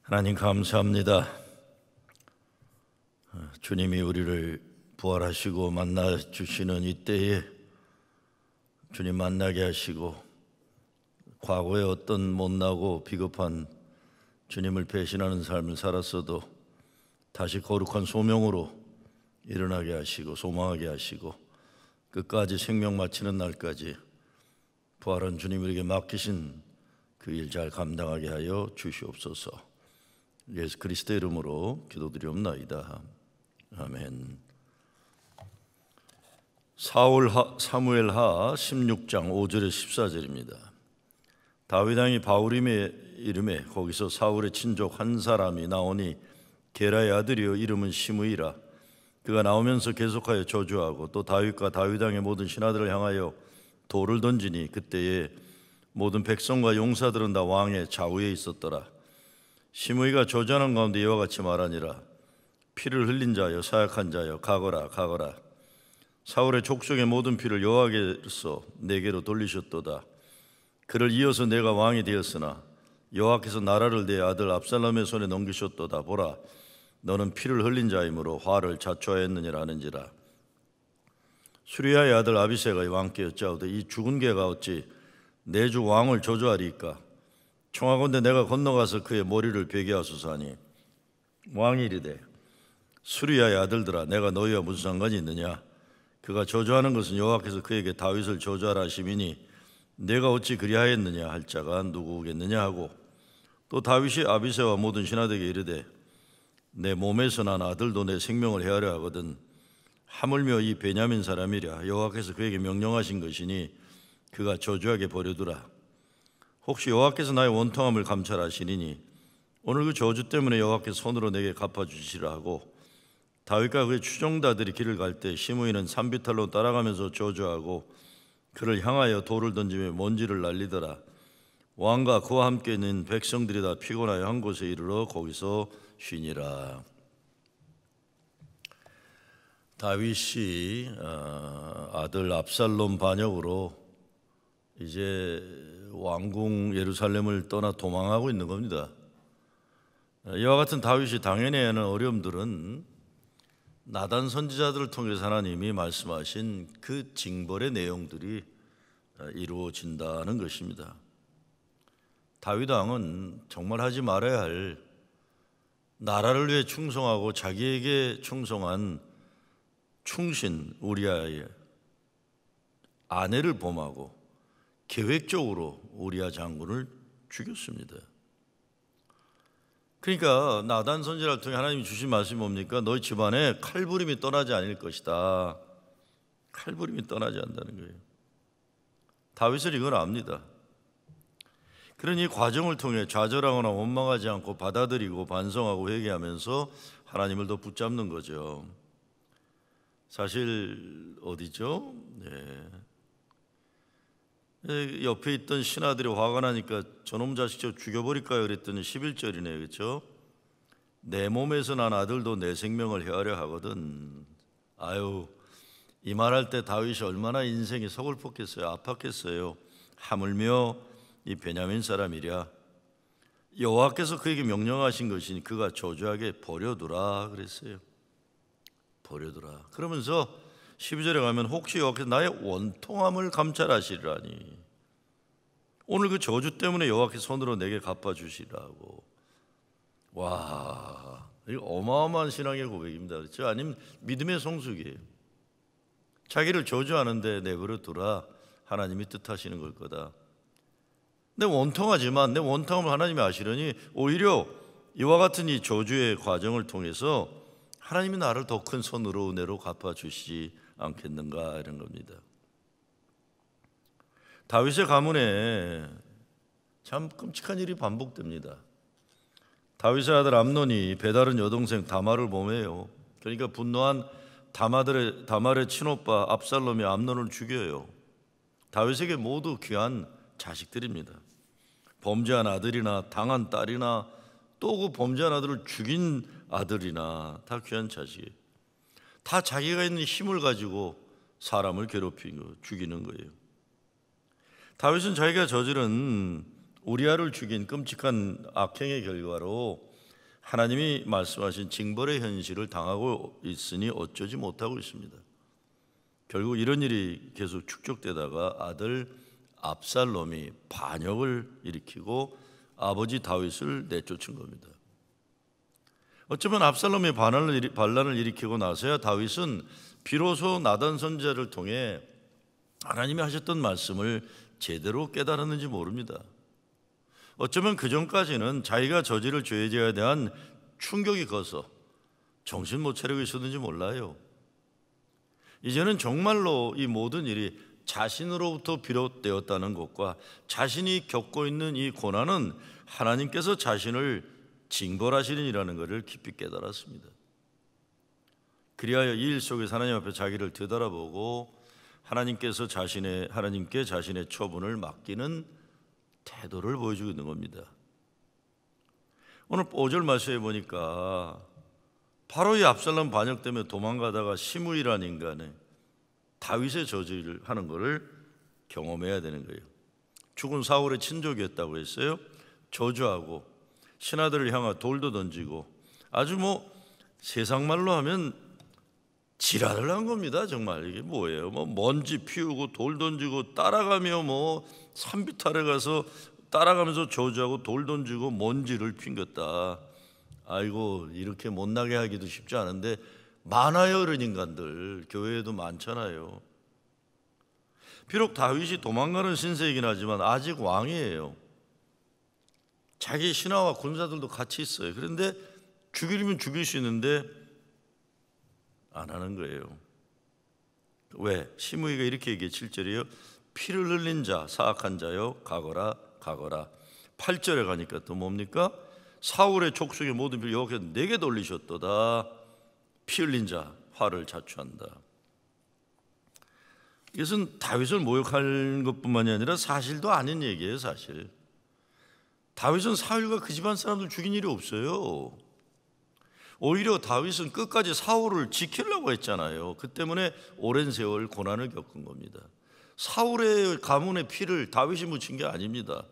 하나님 감사합니다. 주님이 우리를 부활하시고 만나 주시는 이때에 주님 만나게 하시고 과거에 어떤 못나고 비겁한 주님을 배신하는 삶을 살았어도 다시 거룩한 소명으로 일어나게 하시고 소망하게 하시고 끝까지 생명 마치는 날까지 부활한 주님에게 맡기신 그 일 잘 감당하게 하여 주시옵소서. 예수 그리스도의 이름으로 기도드리옵나이다. 아멘. 사무엘하 16장 5절에 14절입니다. 다윗 왕이 바울임의 이름에 거기서 사울의 친족 한 사람이 나오니 게라의 아들이요 이름은 시므이라. 그가 나오면서 계속하여 저주하고 또 다윗과 다윗 왕의 모든 신하들을 향하여 돌을 던지니 그때에 모든 백성과 용사들은 다 왕의 좌우에 있었더라. 시므이가 저주하는 가운데 이와 같이 말하니라. 피를 흘린 자여 사약한 자여 가거라 가거라. 사울의 족속의 모든 피를 여호와께서 내게로 돌리셨도다. 그를 이어서 내가 왕이 되었으나 여호와께서 나라를 내 아들 압살롬의 손에 넘기셨도다. 보라, 너는 피를 흘린 자이므로 화를 자초하였느니라 하는지라. 수리야의 아들 아비새가 왕께 여짜오되 이 죽은 개가 어찌 내 주 왕을 저주하리이까? 청하건대 내가 건너가서 그의 머리를 베게 하소서 하니 왕이 이르되 수리야의 아들들아, 내가 너희와 무슨 상관이 있느냐? 그가 저주하는 것은 여호와께서 그에게 다윗을 저주하라 하심이니 내가 어찌 그리하였느냐 할 자가 누구겠느냐 하고, 또 다윗이 아비새와 모든 신하들에게 이르되 내 몸에서 난 아들도 내 생명을 헤아려 하거든 하물며 이 베냐민 사람이랴. 여호와께서 그에게 명령하신 것이니 그가 저주하게 버려두라. 혹시 여호와께서 나의 원통함을 감찰하시리니 오늘 그 저주 때문에 여호와께서 손으로 내게 갚아주시라 하고, 다윗과 그의 추종자들이 길을 갈 때 시므이는 산비탈로 따라가면서 저주하고 그를 향하여 돌을 던지며 먼지를 날리더라. 왕과 그와 함께 있는 백성들이 다 피곤하여 한 곳에 이르러 거기서 쉬니라. 다윗이 아들 압살롬 반역으로 이제 왕궁 예루살렘을 떠나 도망하고 있는 겁니다. 이와 같은 다윗이 당연히 하는 어려움들은 나단 선지자들을 통해서 하나님이 말씀하신 그 징벌의 내용들이 이루어진다는 것입니다. 다윗 왕은 정말 하지 말아야 할 나라를 위해 충성하고 자기에게 충성한 충신 우리아의 아내를 범하고 계획적으로 우리아 장군을 죽였습니다. 그러니까 나단 선지자를 통해 하나님이 주신 말씀이 뭡니까? 너희 집안에 칼부림이 떠나지 않을 것이다. 칼부림이 떠나지 않는다는 거예요. 다윗은 이걸 압니다. 그러니 과정을 통해 좌절하거나 원망하지 않고 받아들이고 반성하고 회개하면서 하나님을 더 붙잡는 거죠. 사실 어디죠? 옆에 있던 신하들이 화가 나니까 저놈 자식 저 죽여버릴까요? 그랬더니 11절이네, 그렇죠? 내 몸에서 난 아들도 내 생명을 헤아려 하거든. 아유, 이 말할 때 다윗이 얼마나 인생이 서글펐겠어요. 아팠겠어요. 하물며 이 베냐민 사람이랴. 여호와께서 그에게 명령하신 것이니 그가 저주하게 버려두라 그랬어요. 버려두라. 그러면서 12절에 가면 혹시 여호와께서 나의 원통함을 감찰하시리라니. 오늘 그 저주 때문에 여호와께서 손으로 내게 갚아주시라고. 와, 이거 어마어마한 신앙의 고백입니다. 그렇죠? 아니면 믿음의 성숙이에요. 자기를 저주하는데 내버려 두라. 하나님이 뜻하시는 걸 거다. 내 원통하지만 내 원통함을 하나님이 아시려니 오히려 이와 같은 이 저주의 과정을 통해서 하나님이 나를 더 큰 선으로 은혜로 갚아주시지 않겠는가 이런 겁니다. 다윗의 가문에 참 끔찍한 일이 반복됩니다. 다윗의 아들 암논이 배다른 여동생 다말을 범해요. 그러니까 분노한 다말의 친오빠 압살롬이 암논을 죽여요. 다윗에게 모두 귀한 자식들입니다. 범죄한 아들이나 당한 딸이나 또 그 범죄한 아들을 죽인 아들이나 다 귀한 자식이에요. 다 자기가 있는 힘을 가지고 사람을 괴롭히고 죽이는 거예요. 다윗은 자기가 저지른 우리아를 죽인 끔찍한 악행의 결과로 하나님이 말씀하신 징벌의 현실을 당하고 있으니 어쩌지 못하고 있습니다. 결국 이런 일이 계속 축적되다가 아들 압살롬이 반역을 일으키고 아버지 다윗을 내쫓은 겁니다. 어쩌면 압살롬이 반란을 일으키고 나서야 다윗은 비로소 나단 선지자를 통해 하나님이 하셨던 말씀을 제대로 깨달았는지 모릅니다. 어쩌면 그 전까지는 자기가 저지를 죄에 대한 충격이 커서 정신 못 차리고 있었는지 몰라요. 이제는 정말로 이 모든 일이 자신으로부터 비롯되었다는 것과 자신이 겪고 있는 이 고난은 하나님께서 자신을 징벌하시는이라는 것을 깊이 깨달았습니다. 그리하여 이 일 속에서 하나님 앞에 자기를 되돌아보고 하나님께 자신의 처분을 맡기는 태도를 보여주고 있는 겁니다. 오늘 5절 말씀에 보니까 바로 이 압살롬 반역 때문에 도망가다가 시므이라는 인간의 다윗의 저지를 하는 것을 경험해야 되는 거예요. 죽은 사울의 친족이었다고 했어요. 저주하고 신하들을 향해 돌도 던지고 아주 세상 말로 하면 지랄을 한 겁니다. 정말 이게 뭐예요? 먼지 피우고 돌 던지고 따라가며 산비탈에 가서 따라가면서 저주하고 돌 던지고 먼지를 핑겼다. 아이고, 이렇게 못나게 하기도 쉽지 않은데 많아요. 이런 인간들 교회에도 많잖아요. 비록 다윗이 도망가는 신세이긴 하지만 아직 왕이에요. 자기 신하와 군사들도 같이 있어요. 그런데 죽이려면 죽일 수 있는데 안 하는 거예요. 왜? 시므이가 이렇게 얘기해. 7절이요. 피를 흘린 자, 사악한 자요, 가거라 가거라. 8절에 가니까 또 뭡니까? 사울의 족속의 모든 피를 여호와께서 내게 돌리셨도다. 피 흘린 자 화를 자초한다. 이것은 다윗을 모욕할 것뿐만이 아니라 사실도 아닌 얘기예요. 사실 다윗은 사울과 그 집안 사람들 죽인 일이 없어요. 오히려 다윗은 끝까지 사울을 지키려고 했잖아요. 그 때문에 오랜 세월 고난을 겪은 겁니다. 사울의 가문의 피를 다윗이 묻힌 게 아닙니다.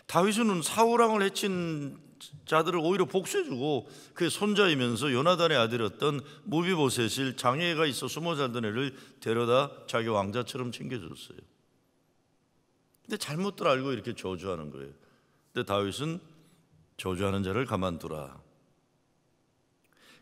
다윗은 사울왕을 해친 자들을 오히려 복수해주고 그의 손자이면서 요나단의 아들이었던 무비보셋을 장애가 있어 숨어 살던 애를 데려다 자기 왕자처럼 챙겨줬어요. 근데 잘못들 알고 이렇게 저주하는 거예요. 근데 다윗은 저주하는 자를 가만두라.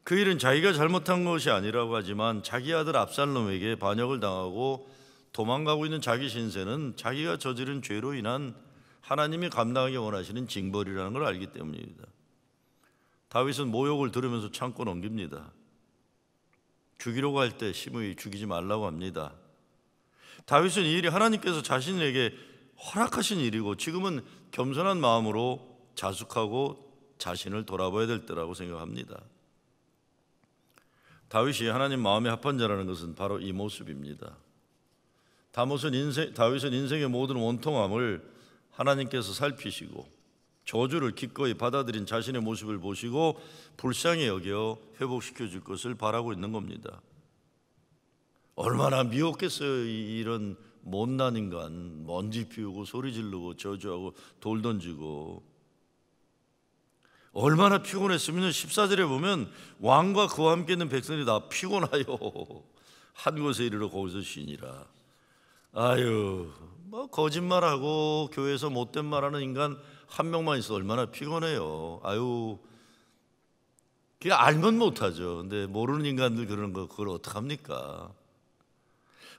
그 일은 자기가 잘못한 것이 아니라고 하지만 자기 아들 압살롬에게 반역을 당하고 도망가고 있는 자기 신세는 자기가 저지른 죄로 인한 하나님이 감당하기 원하시는 징벌이라는 걸 알기 때문입니다. 다윗은 모욕을 들으면서 참고 넘깁니다. 죽이려고 할 때 시므이 죽이지 말라고 합니다. 다윗은 이 일이 하나님께서 자신에게 허락하신 일이고 지금은 겸손한 마음으로 자숙하고 자신을 돌아봐야 될 때라고 생각합니다. 다윗이 하나님 마음에 합한 자라는 것은 바로 이 모습입니다. 다윗은 인생의 모든 원통함을 하나님께서 살피시고 저주를 기꺼이 받아들인 자신의 모습을 보시고 불쌍히 여겨 회복시켜 줄 것을 바라고 있는 겁니다. 얼마나 미웠겠어요. 이런 못난 인간, 먼지 피우고 소리 지르고 저주하고 돌 던지고. 얼마나 피곤했으면 14절에 보면 왕과 그와 함께 있는 백성들이 다 피곤하여 한 곳에 이르러 거기서 쉬니라. 아유, 거짓말하고 교회에서 못된 말하는 인간 한 명만 있어 얼마나 피곤해요. 아유, 그게 알면 못하죠. 근데 모르는 인간들 그러는 거 그걸 어떡합니까?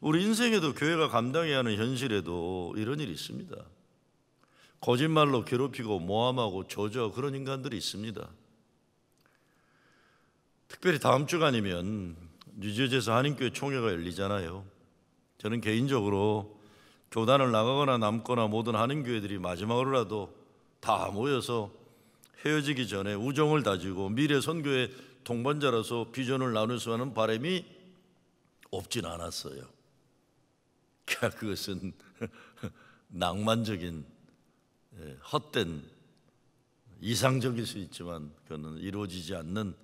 우리 인생에도 교회가 감당해야 하는 현실에도 이런 일이 있습니다. 거짓말로 괴롭히고 모함하고 저주하고 그런 인간들이 있습니다. 특별히 다음 주가 아니면 뉴저지에서 한인교회 총회가 열리잖아요. 저는 개인적으로 교단을 나가거나 남거나 모든 한인교회들이 마지막으로라도 다 모여서 헤어지기 전에 우정을 다지고 미래 선교의 동반자로서 비전을 나누서 하는 바람이 없진 않았어요. 그것은 낭만적인 헛된 이상적일 수 있지만 그거는 이루어지지 않는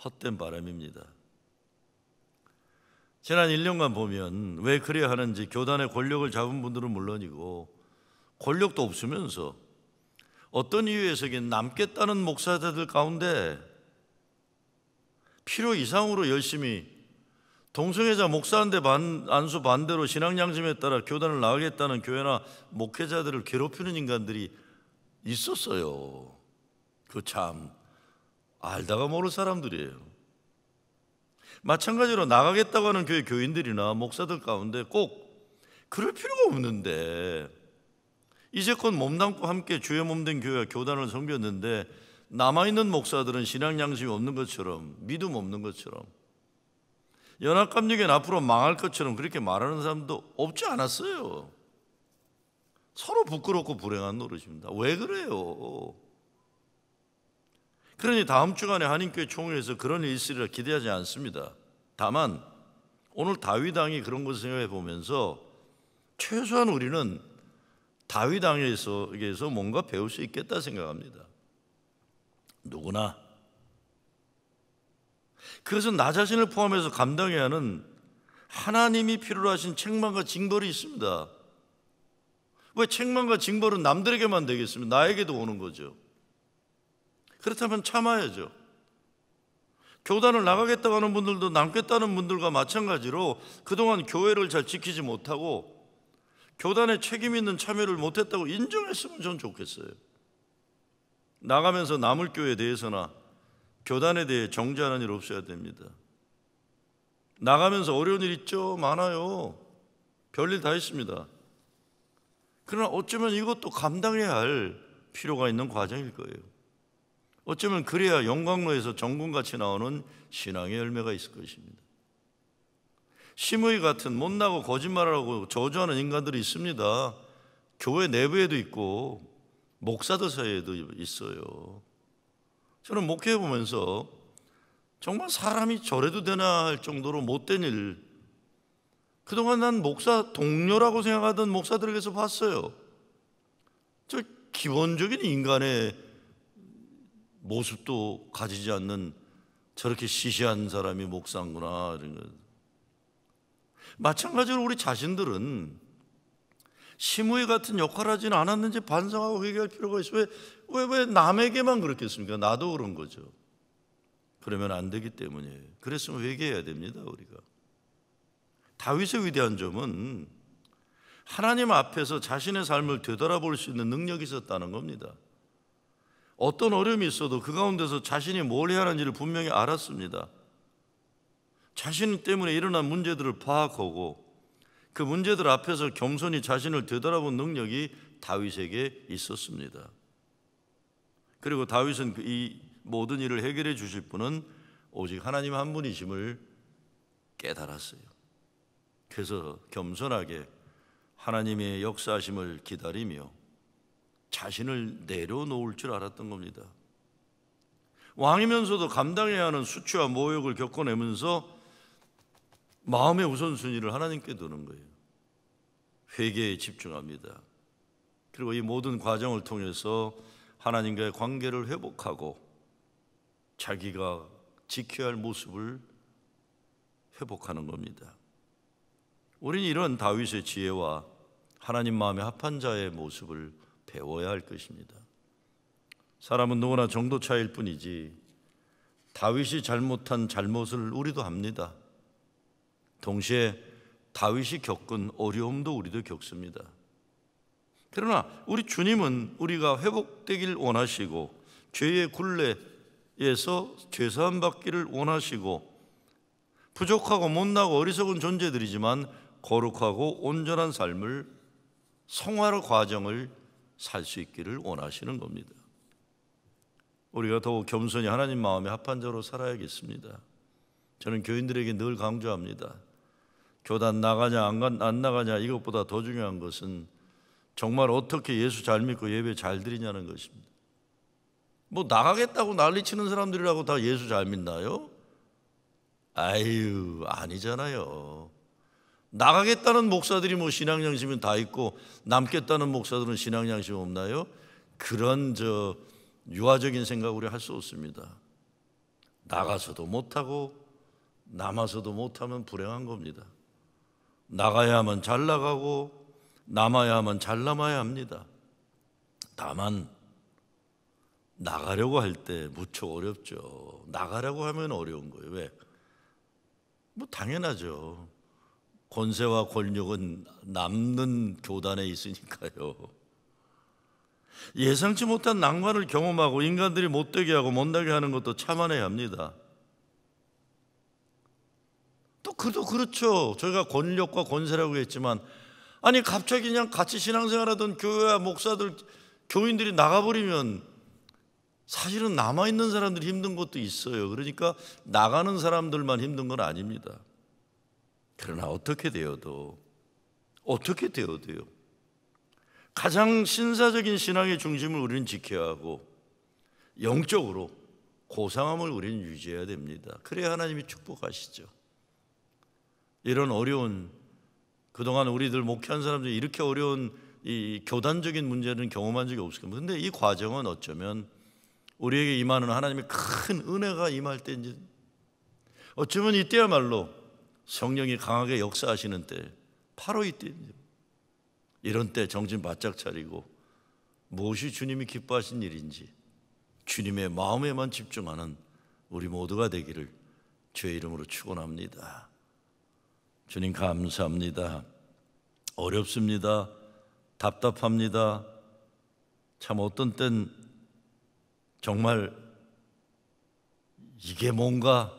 헛된 바람입니다. 지난 1년간 보면 왜 그래야 하는지 교단의 권력을 잡은 분들은 물론이고 권력도 없으면서 어떤 이유에서긴 남겠다는 목사들 가운데 필요 이상으로 열심히 동성애자 목사한테 안수 반대로 신앙 양심에 따라 교단을 나가겠다는 교회나 목회자들을 괴롭히는 인간들이 있었어요. 그 참 알다가 모를 사람들이에요. 마찬가지로 나가겠다고 하는 교회 교인들이나 목사들 가운데 꼭 그럴 필요가 없는데, 이제껏 몸담고 함께 주의 몸된 교회와 교단을 섬겼는데 남아있는 목사들은 신앙 양심이 없는 것처럼, 믿음 없는 것처럼, 연합감리교회는 앞으로 망할 것처럼 그렇게 말하는 사람도 없지 않았어요. 서로 부끄럽고 불행한 노릇입니다. 왜 그래요? 그러니 다음 주간에 한인교회 총회에서 그런 일이 있으리라 기대하지 않습니다. 다만 오늘 다윗 왕이 그런 것을 생각해 보면서 최소한 우리는 다윗 왕에서 뭔가 배울 수 있겠다 생각합니다. 누구나. 그것은 나 자신을 포함해서 감당해야 하는 하나님이 필요로 하신 책망과 징벌이 있습니다. 왜 책망과 징벌은 남들에게만 되겠습니까? 나에게도 오는 거죠. 그렇다면 참아야죠. 교단을 나가겠다고 하는 분들도 남겠다는 분들과 마찬가지로 그동안 교회를 잘 지키지 못하고 교단에 책임 있는 참여를 못했다고 인정했으면 전 좋겠어요. 나가면서 남을 교회에 대해서나 교단에 대해 정죄하는 일 없어야 됩니다. 나가면서 어려운 일 있죠? 많아요. 별일 다 있습니다. 그러나 어쩌면 이것도 감당해야 할 필요가 있는 과정일 거예요. 어쩌면 그래야 영광로에서 정금같이 나오는 신앙의 열매가 있을 것입니다. 심의 같은 못나고 거짓말하고 저주하는 인간들이 있습니다. 교회 내부에도 있고 목사들 사이에도 있어요. 저는 목회해 보면서 정말 사람이 저래도 되나 할 정도로 못된 일, 그동안 난 목사 동료라고 생각하던 목사들에게서 봤어요. 저 기본적인 인간의 모습도 가지지 않는 저렇게 시시한 사람이 목사구나, 이런 거. 마찬가지로 우리 자신들은 심의 같은 역할을 하지는 않았는지 반성하고 회개할 필요가 있어요. 왜 남에게만 그렇겠습니까? 나도 그런 거죠. 그러면 안 되기 때문이에요. 그랬으면 회개해야 됩니다, 우리가. 다윗의 위대한 점은 하나님 앞에서 자신의 삶을 되돌아볼 수 있는 능력이 있었다는 겁니다. 어떤 어려움이 있어도 그 가운데서 자신이 뭘 해야 하는지를 분명히 알았습니다. 자신 때문에 일어난 문제들을 파악하고 그 문제들 앞에서 겸손히 자신을 되돌아본 능력이 다윗에게 있었습니다. 그리고 다윗은 이 모든 일을 해결해 주실 분은 오직 하나님 한 분이심을 깨달았어요. 그래서 겸손하게 하나님의 역사하심을 기다리며 자신을 내려놓을 줄 알았던 겁니다. 왕이면서도 감당해야 하는 수치와 모욕을 겪어내면서 마음의 우선순위를 하나님께 두는 거예요. 회개에 집중합니다. 그리고 이 모든 과정을 통해서 하나님과의 관계를 회복하고 자기가 지켜야 할 모습을 회복하는 겁니다. 우리는 이런 다윗의 지혜와 하나님 마음에 합한 자의 모습을 배워야 할 것입니다. 사람은 누구나 정도 차이일 뿐이지 다윗이 잘못한 잘못을 우리도 합니다. 동시에 다윗이 겪은 어려움도 우리도 겪습니다. 그러나 우리 주님은 우리가 회복되길 원하시고 죄의 굴레에서 죄사함 받기를 원하시고 부족하고 못나고 어리석은 존재들이지만 거룩하고 온전한 삶을, 성화의 과정을 살 수 있기를 원하시는 겁니다. 우리가 더욱 겸손히 하나님 마음에 합한 자로 살아야겠습니다. 저는 교인들에게 늘 강조합니다. 교단 나가냐 안 나가냐 이것보다 더 중요한 것은 정말 어떻게 예수 잘 믿고 예배 잘 드리냐는 것입니다. 뭐 나가겠다고 난리치는 사람들이라고 다 예수 잘 믿나요? 아유, 아니잖아요. 나가겠다는 목사들이 뭐 신앙 양심은 다 있고 남겠다는 목사들은 신앙 양심 없나요? 그런 유아적인 생각 우리 할 수 없습니다. 나가서도 못하고 남아서도 못하면 불행한 겁니다. 나가야만 잘 나가고 남아야만 잘 남아야 합니다. 다만 나가려고 할 때 무척 어렵죠. 나가려고 하면 어려운 거예요. 왜? 뭐 당연하죠. 권세와 권력은 남는 교단에 있으니까요. 예상치 못한 낭만을 경험하고 인간들이 못되게 하고 못나게 하는 것도 참아내야 합니다. 또 그도 그렇죠. 저희가 권력과 권세라고 했지만, 아니 갑자기 그냥 같이 신앙생활하던 교회와 목사들, 교인들이 나가버리면 사실은 남아있는 사람들이 힘든 것도 있어요. 그러니까 나가는 사람들만 힘든 건 아닙니다. 그러나 어떻게 되어도요, 가장 신사적인 신앙의 중심을 우리는 지켜야 하고 영적으로 고상함을 우리는 유지해야 됩니다. 그래야 하나님이 축복하시죠. 이런 어려운, 그동안 우리들 목회한 사람들이 이렇게 어려운 이 교단적인 문제는 경험한 적이 없을 겁니다. 그런데 이 과정은 어쩌면 우리에게 임하는 하나님의 큰 은혜가 임할 때인지, 어쩌면 이때야말로 성령이 강하게 역사하시는 때, 바로 이때입니다. 이런 때 정신 바짝 차리고 무엇이 주님이 기뻐하신 일인지 주님의 마음에만 집중하는 우리 모두가 되기를 주의 이름으로 축원합니다. 주님 감사합니다. 어렵습니다. 답답합니다. 참 어떤 땐 정말 이게 뭔가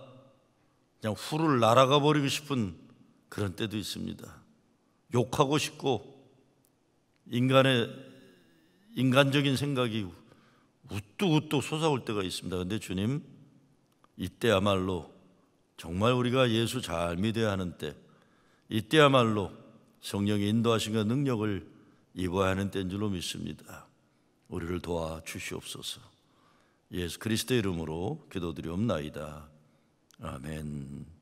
그냥 후를 날아가 버리고 싶은 그런 때도 있습니다. 욕하고 싶고 인간적인 생각이 우뚝우뚝 솟아올 때가 있습니다. 그런데 주님, 이때야말로 정말 우리가 예수 잘 믿어야 하는 때, 이때야말로 성령의 인도하심과 능력을 입어야 하는 때인 줄로 믿습니다. 우리를 도와주시옵소서. 예수 그리스도의 이름으로 기도드리옵나이다. 아멘.